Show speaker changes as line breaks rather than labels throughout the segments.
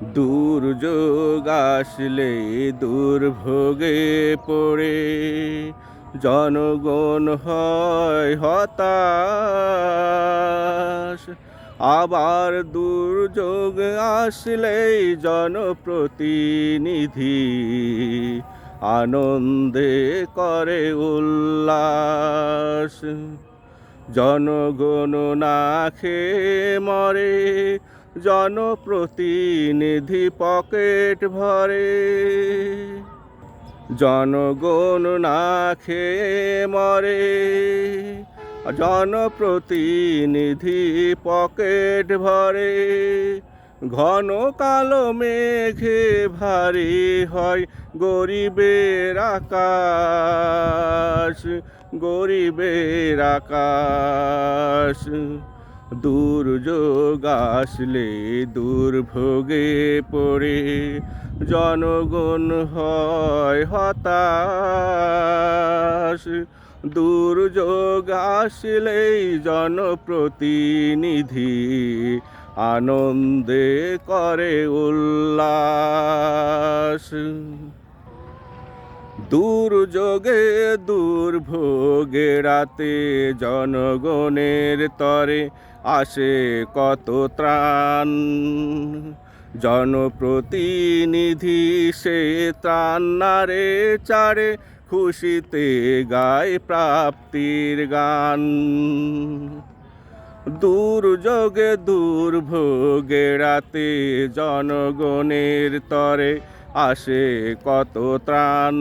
দুর্যোগ আসলে দুর্ভোগে পড়ে জনগণ হয় হতাশ। আবার দুর্যোগ আসলেই জনপ্রতিনিধি আনন্দে করে উল্লাস। জনগণ না খেয়ে মরে, জনপ্রতিনিধি পকেট ভরে। জনগণ না খেয়ে মরে, জনপ্রতিনিধি পকেট ভরে। ঘন কালো মেঘে ভারী হয় গরিবের আকাশ, গরিবের আকাশ। দুর্যোগ আসলে দুর্ভোগে পড়ে জনগণ হয় হতাশ। দুর্যোগ আসলেই জনপ্রতিনিধি আনন্দে করে উল্লাস। দুর্যোগে দুর্ভোগে রাতে জনগণের তরে আসে কত ত্রাণ। জনপ্রতিনিধি সে ত্রাণ নারে চারে খুশিতে গায় প্রাপ্তির গান। দুর্যোগে দুর্ভোগে রাতে জনগণের তরে আসে কত ত্রাণ।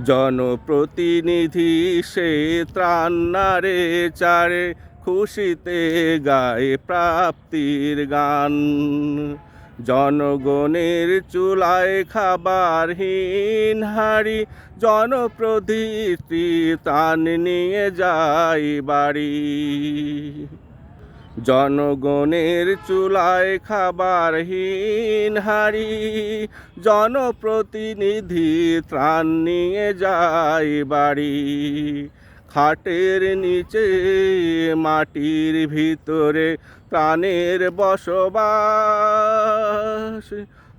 জনপ্রতিনিধি সে ত্রাণ নারে চারে খুশিতে গায় প্রাপ্তির গান। জনগণের চুলায় খাবারহীন হাড়ি জনপ্রতিনিধি ত্রাণ নিয়ে যায় বাড়ি। জনগণের চুলায় খাবারহীন হাড়ি জনপ্রতিনিধি ত্রাণ নিয়ে যায় বাড়ি। খাটের নিচে মাটির ভিতরে ত্রাণের বসবাস,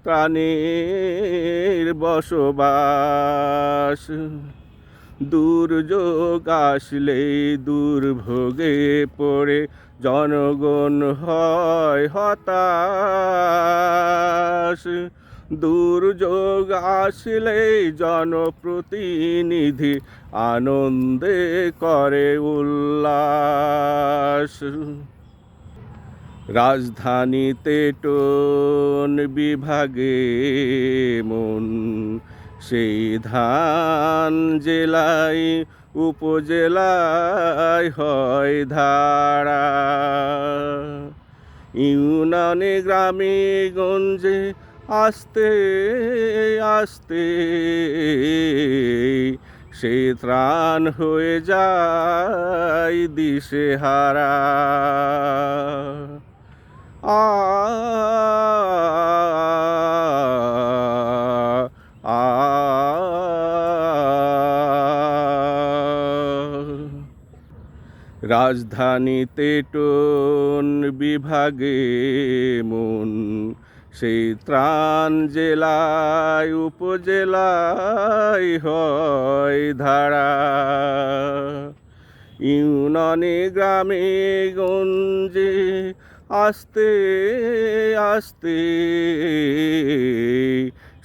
ত্রাণের বসবাস। দুর্যোগ আসলে দুর্ভোগে পড়ে জনগণ হয় হতাশ। দুর্যোগ আসলে জনপ্রতিনিধি আনন্দে করে উল্লাস। রাজধানীতে টোন বিভাগে মন, সেই ধান জেলায় উপজেলায় হয় ধারা। ইউনিয়নে গ্রামে গঞ্জে আস্তে আস্তে সে ত্রাণ হয়ে যায় দিশেহারা। আ আ রাজধানীতে টোন বিভাগে মন, সেই ত্রাণ জেলায় উপজেলায় হয় ধারা। ইউনিয়নে গ্রামে গঞ্জে আস্তে আস্তে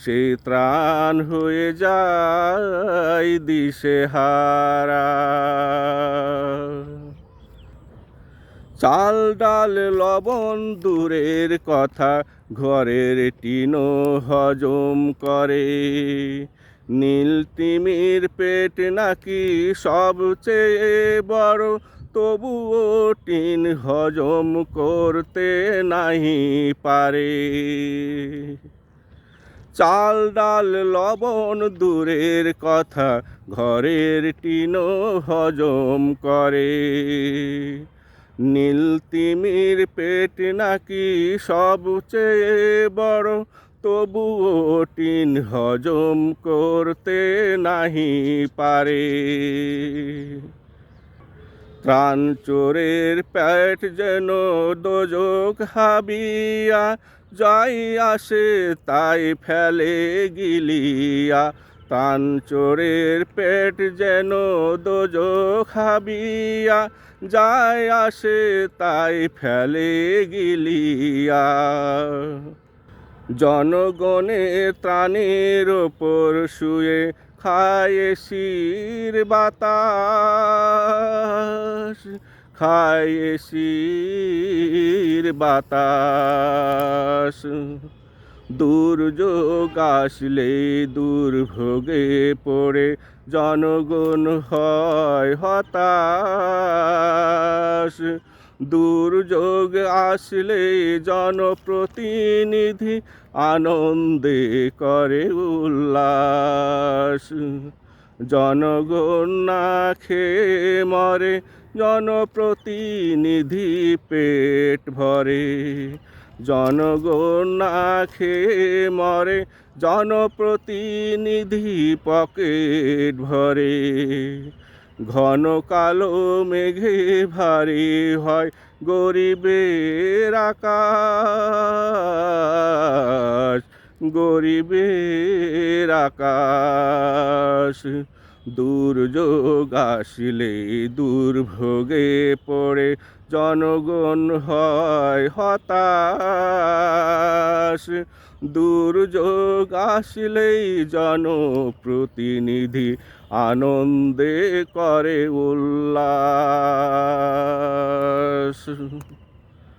সে ত্রাণ হয়ে যায় দিশেহারা। চাল ডাল লবণ দূরের কথা, ঘরের টিনও হজম করে। নীল তিমির পেট নাকি সবচেয়ে বড়, তবুও টিন হজম করতে নাহি পারে। চাল ডাল লবণ দূরের কথা, ঘরের টিনও হজম করে। নীল তিমির পেট নাকি সবচেয়ে বড়, তবুও টিন হজম করতে নাহি পারে। ত্রাণ চোরের পেট যেন দোজক হাবিয়া, যাই আসে তাই ফেলে গিলিয়া। ত্রাণ চোরের পেট যেন দোজক হাবিয়া, যাই আসে তাই ফেলে গিলিয়া। জনগণের ত্রাণের ওপর শুয়ে খায় শির বাতাস, খায় শির বাতাস। দুর্যোগ আসলে দুর্ভোগে পড়ে জনগণ হয় হতাশ। দুর্যোগ আসলে জনপ্রতিনিধি আনন্দে করে উল্লাস। জনগণ না খেয়ে মরে, জনপ্রতিনিধি পেট ভরে। জনগণ না খেয়ে মরে, জনপ্রতিনিধি পকেট ভরে। ঘন কালো মেঘে ভারী হয় গরিবের আকাশ, গরিবের আকাশ। দুর্যোগ আসলে দুর্ভোগে পড়ে জনগণ হয় হতাশ। দুর্যোগ আসলেই জনপ্রতিনিধি আনন্দে করে উল্লাস।